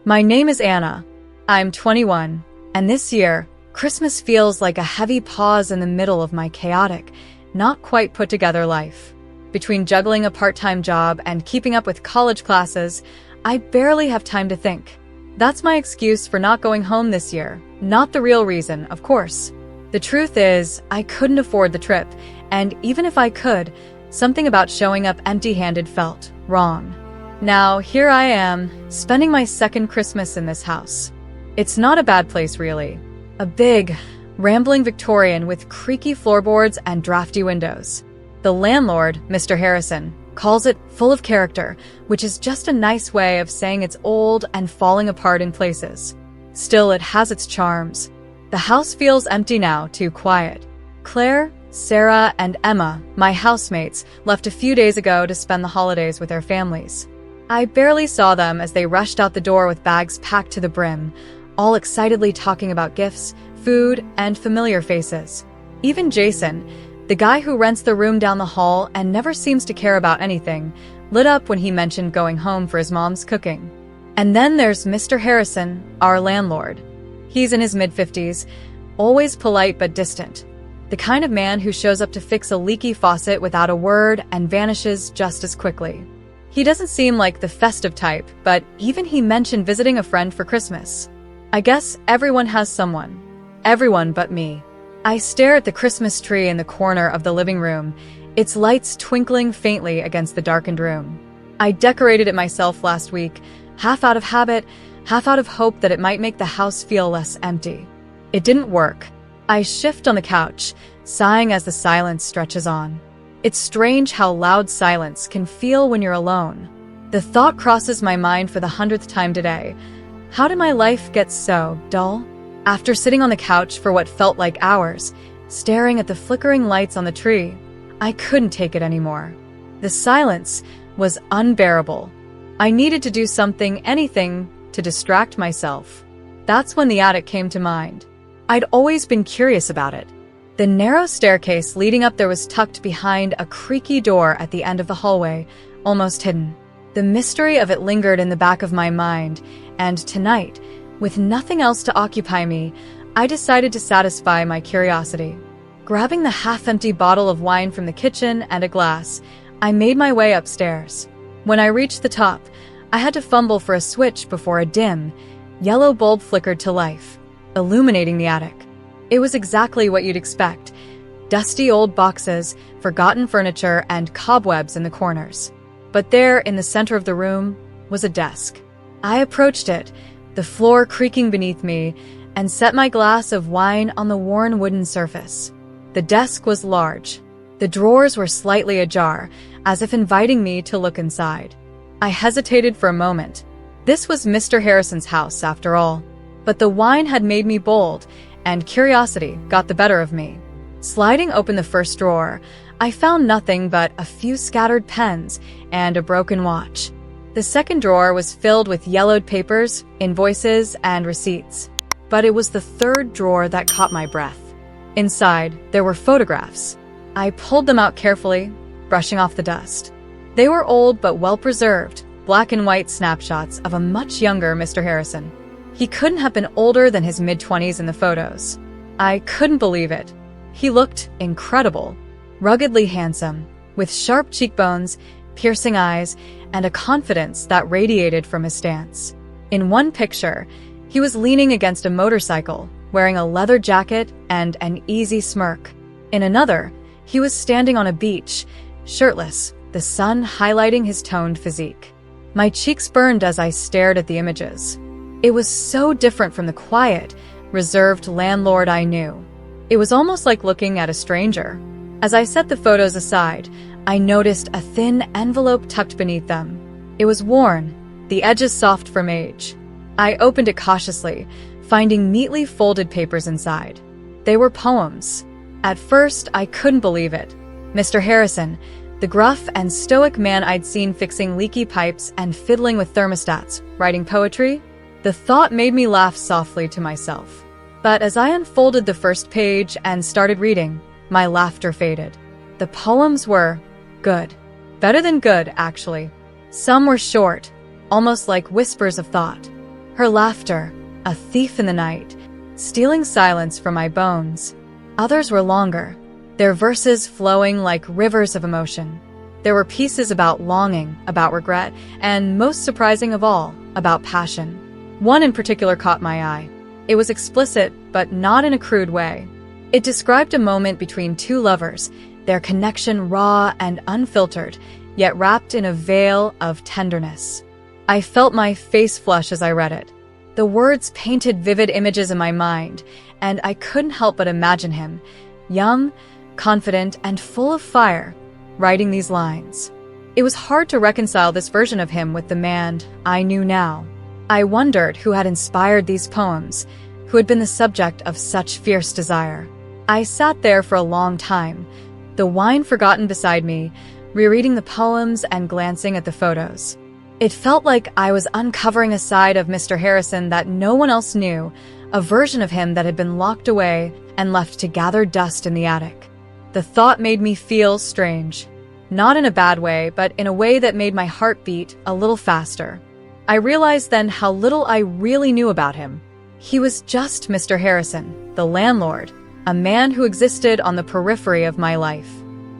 My name is Anna. I'm 21, and this year, Christmas feels like a heavy pause in the middle of my chaotic, not quite put together life. Between juggling a part-time job and keeping up with college classes, I barely have time to think. That's my excuse for not going home this year, not the real reason, of course. The truth is, I couldn't afford the trip, and even if I could, something about showing up empty-handed felt wrong. Now, here I am, spending my second Christmas in this house. It's not a bad place, really. A big, rambling Victorian with creaky floorboards and drafty windows. The landlord, Mr. Harrison, calls it full of character, which is just a nice way of saying it's old and falling apart in places. Still, it has its charms. The house feels empty now, too quiet. Claire, Sarah, and Emma, my housemates, left a few days ago to spend the holidays with their families. I barely saw them as they rushed out the door with bags packed to the brim, all excitedly talking about gifts, food, and familiar faces. Even Jason, the guy who rents the room down the hall and never seems to care about anything, lit up when he mentioned going home for his mom's cooking. And then there's Mr. Harrison, our landlord. He's in his mid-50s, always polite but distant. The kind of man who shows up to fix a leaky faucet without a word and vanishes just as quickly. He doesn't seem like the festive type, but even he mentioned visiting a friend for Christmas. I guess everyone has someone. Everyone but me. I stare at the Christmas tree in the corner of the living room, its lights twinkling faintly against the darkened room. I decorated it myself last week, half out of habit, half out of hope that it might make the house feel less empty. It didn't work. I shift on the couch, sighing as the silence stretches on. It's strange how loud silence can feel when you're alone. The thought crosses my mind for the 100th time today. How did my life get so dull? After sitting on the couch for what felt like hours, staring at the flickering lights on the tree, I couldn't take it anymore. The silence was unbearable. I needed to do something, anything, to distract myself. That's when the attic came to mind. I'd always been curious about it. The narrow staircase leading up there was tucked behind a creaky door at the end of the hallway, almost hidden. The mystery of it lingered in the back of my mind, and tonight, with nothing else to occupy me, I decided to satisfy my curiosity. Grabbing the half-empty bottle of wine from the kitchen and a glass, I made my way upstairs. When I reached the top, I had to fumble for a switch before a dim, yellow bulb flickered to life, illuminating the attic. It was exactly what you'd expect. Dusty old boxes, forgotten furniture, and cobwebs in the corners. But there, in the center of the room, was a desk. I approached it, the floor creaking beneath me, and set my glass of wine on the worn wooden surface. The desk was large. The drawers were slightly ajar, as if inviting me to look inside. I hesitated for a moment. This was Mr. Harrison's house, after all. But the wine had made me bold, and curiosity got the better of me. Sliding open the first drawer, I found nothing but a few scattered pens and a broken watch. The second drawer was filled with yellowed papers, invoices, and receipts. But it was the third drawer that caught my breath. Inside, there were photographs. I pulled them out carefully, brushing off the dust. They were old but well-preserved, black and white snapshots of a much younger Mr. Harrison. He couldn't have been older than his mid-20s in the photos. I couldn't believe it. He looked incredible, ruggedly handsome, with sharp cheekbones, piercing eyes, and a confidence that radiated from his stance. In one picture, he was leaning against a motorcycle, wearing a leather jacket and an easy smirk. In another, he was standing on a beach, shirtless, the sun highlighting his toned physique. My cheeks burned as I stared at the images. It was so different from the quiet, reserved landlord I knew. It was almost like looking at a stranger. As I set the photos aside, I noticed a thin envelope tucked beneath them. It was worn, the edges soft from age. I opened it cautiously, finding neatly folded papers inside. They were poems. At first, I couldn't believe it. Mr. Harrison, the gruff and stoic man I'd seen fixing leaky pipes and fiddling with thermostats, writing poetry? The thought made me laugh softly to myself. But as I unfolded the first page and started reading, my laughter faded. The poems were good. Better than good, actually. Some were short, almost like whispers of thought. Her laughter, a thief in the night, stealing silence from my bones. Others were longer, their verses flowing like rivers of emotion. There were pieces about longing, about regret, and most surprising of all, about passion. One in particular caught my eye. It was explicit, but not in a crude way. It described a moment between two lovers, their connection raw and unfiltered, yet wrapped in a veil of tenderness. I felt my face flush as I read it. The words painted vivid images in my mind, and I couldn't help but imagine him, young, confident, and full of fire, writing these lines. It was hard to reconcile this version of him with the man I knew now. I wondered who had inspired these poems, who had been the subject of such fierce desire. I sat there for a long time, the wine forgotten beside me, rereading the poems and glancing at the photos. It felt like I was uncovering a side of Mr. Harrison that no one else knew, a version of him that had been locked away and left to gather dust in the attic. The thought made me feel strange. Not in a bad way, but in a way that made my heart beat a little faster. I realized then how little I really knew about him. He was just Mr. Harrison, the landlord, a man who existed on the periphery of my life.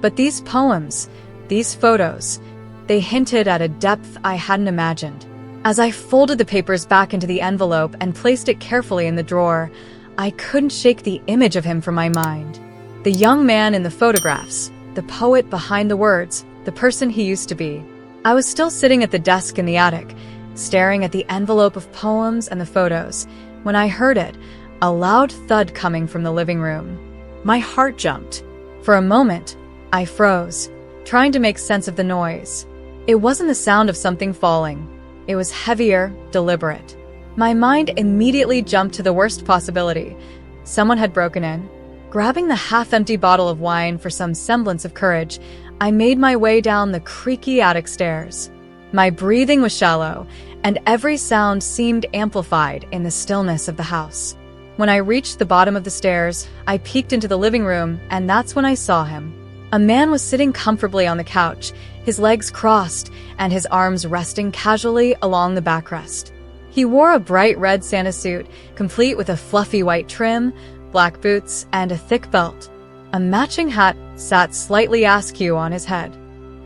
But these poems, these photos, they hinted at a depth I hadn't imagined. As I folded the papers back into the envelope and placed it carefully in the drawer, I couldn't shake the image of him from my mind. The young man in the photographs, the poet behind the words, the person he used to be. I was still sitting at the desk in the attic, staring at the envelope of poems and the photos, when I heard it, a loud thud coming from the living room. My heart jumped. For a moment, I froze, trying to make sense of the noise. It wasn't the sound of something falling. It was heavier, deliberate. My mind immediately jumped to the worst possibility. Someone had broken in. Grabbing the half-empty bottle of wine for some semblance of courage, I made my way down the creaky attic stairs. My breathing was shallow, and every sound seemed amplified in the stillness of the house. When I reached the bottom of the stairs, I peeked into the living room, and that's when I saw him. A man was sitting comfortably on the couch, his legs crossed and his arms resting casually along the backrest. He wore a bright red Santa suit, complete with a fluffy white trim, black boots, and a thick belt. A matching hat sat slightly askew on his head.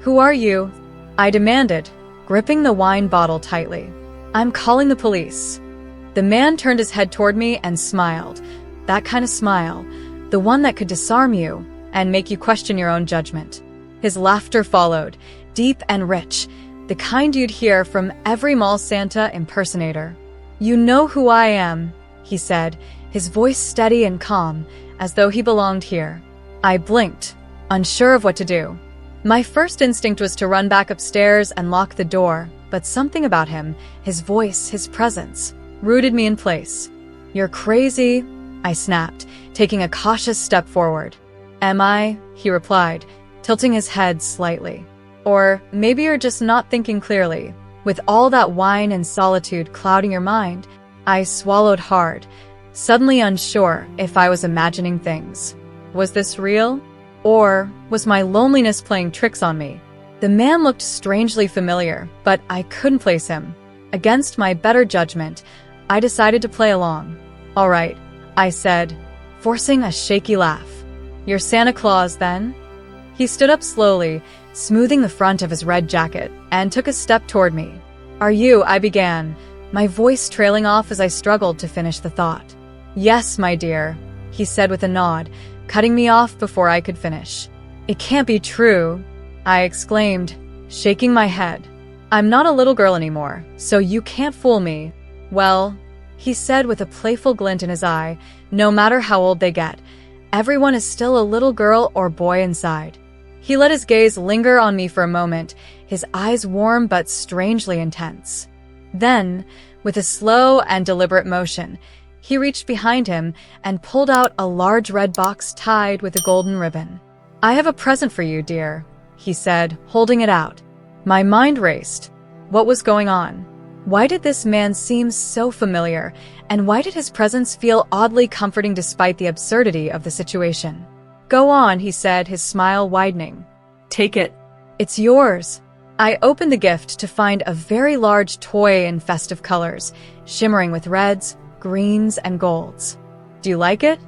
"Who are you?" I demanded, gripping the wine bottle tightly. "I'm calling the police." The man turned his head toward me and smiled. That kind of smile, the one that could disarm you and make you question your own judgment. His laughter followed, deep and rich, the kind you'd hear from every mall Santa impersonator. "You know who I am," he said, his voice steady and calm, as though he belonged here. I blinked, unsure of what to do. My first instinct was to run back upstairs and lock the door, but something about him, his voice, his presence, rooted me in place. "You're crazy," I snapped, taking a cautious step forward. "Am I?" he replied, tilting his head slightly. "Or maybe you're just not thinking clearly. With all that wine and solitude clouding your mind." I swallowed hard, suddenly unsure if I was imagining things. Was this real? Or was my loneliness playing tricks on me? The man looked strangely familiar, but I couldn't place him. Against my better judgment, I decided to play along. "All right," I said, forcing a shaky laugh. "You're Santa Claus, then?" He stood up slowly, smoothing the front of his red jacket, and took a step toward me. "Are you?" I began, my voice trailing off as I struggled to finish the thought. "Yes, my dear," he said with a nod, cutting me off before I could finish. "It can't be true," I exclaimed, shaking my head. "I'm not a little girl anymore, so you can't fool me." "Well," he said with a playful glint in his eye, "no matter how old they get, everyone is still a little girl or boy inside." He let his gaze linger on me for a moment, his eyes warm but strangely intense. Then, with a slow and deliberate motion, he reached behind him and pulled out a large red box tied with a golden ribbon. "I have a present for you, dear," he said, holding it out. My mind raced. What was going on? Why did this man seem so familiar, and why did his presence feel oddly comforting despite the absurdity of the situation? "Go on," he said, his smile widening. "Take it. It's yours." I opened the gift to find a very large toy in festive colors, shimmering with reds, greens, and golds. "Do you like it?"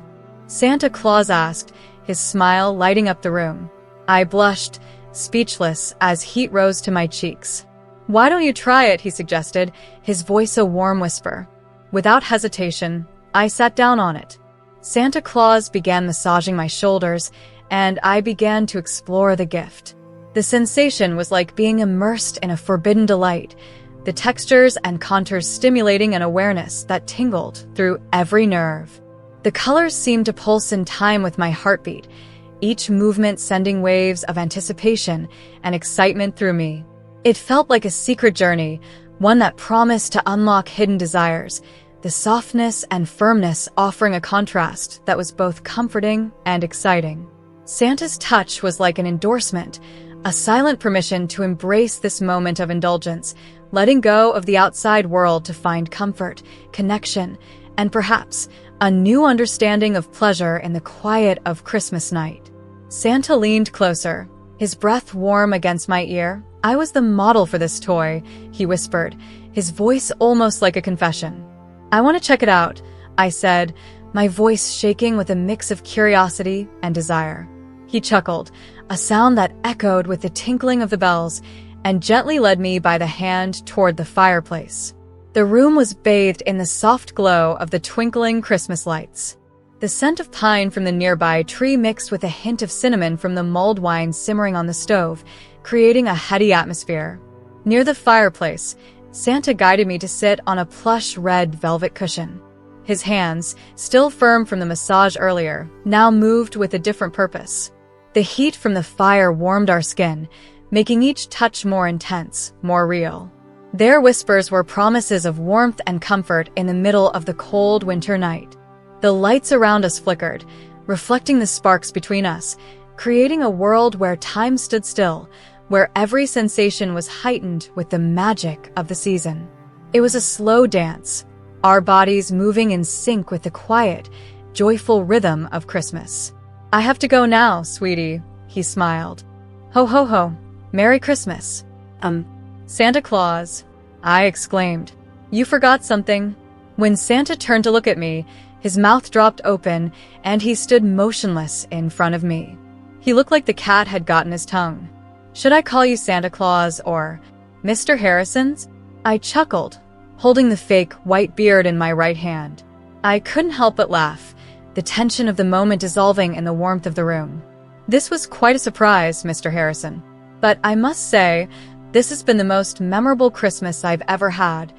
Santa Claus asked, his smile lighting up the room. I blushed, speechless, as heat rose to my cheeks. "Why don't you try it?" he suggested, his voice a warm whisper. Without hesitation, I sat down on it. Santa Claus began massaging my shoulders, and I began to explore the gift. The sensation was like being immersed in a forbidden delight, the textures and contours stimulating an awareness that tingled through every nerve. The colors seemed to pulse in time with my heartbeat, each movement sending waves of anticipation and excitement through me. It felt like a secret journey, one that promised to unlock hidden desires, the softness and firmness offering a contrast that was both comforting and exciting. Santa's touch was like an endorsement, a silent permission to embrace this moment of indulgence, letting go of the outside world to find comfort, connection, and perhaps a new understanding of pleasure in the quiet of Christmas night. Santa leaned closer, his breath warm against my ear. "I was the model for this toy," he whispered, his voice almost like a confession. "I want to check it out," I said, my voice shaking with a mix of curiosity and desire. He chuckled, a sound that echoed with the tinkling of the bells, and gently led me by the hand toward the fireplace. The room was bathed in the soft glow of the twinkling Christmas lights. The scent of pine from the nearby tree mixed with a hint of cinnamon from the mulled wine simmering on the stove, creating a heady atmosphere. Near the fireplace, Santa guided me to sit on a plush red velvet cushion. His hands, still firm from the massage earlier, now moved with a different purpose. The heat from the fire warmed our skin, making each touch more intense, more real. Their whispers were promises of warmth and comfort in the middle of the cold winter night. The lights around us flickered, reflecting the sparks between us, creating a world where time stood still, where every sensation was heightened with the magic of the season. It was a slow dance, our bodies moving in sync with the quiet, joyful rhythm of Christmas. "I have to go now, sweetie," he smiled. "Ho ho ho, Merry Christmas." Santa Claus," I exclaimed. "You forgot something." When Santa turned to look at me, his mouth dropped open, and he stood motionless in front of me. He looked like the cat had gotten his tongue. "Should I call you Santa Claus or Mr. Harrison's?" I chuckled, holding the fake white beard in my right hand. I couldn't help but laugh, the tension of the moment dissolving in the warmth of the room. "This was quite a surprise, Mr. Harrison. But I must say, this has been the most memorable Christmas I've ever had,"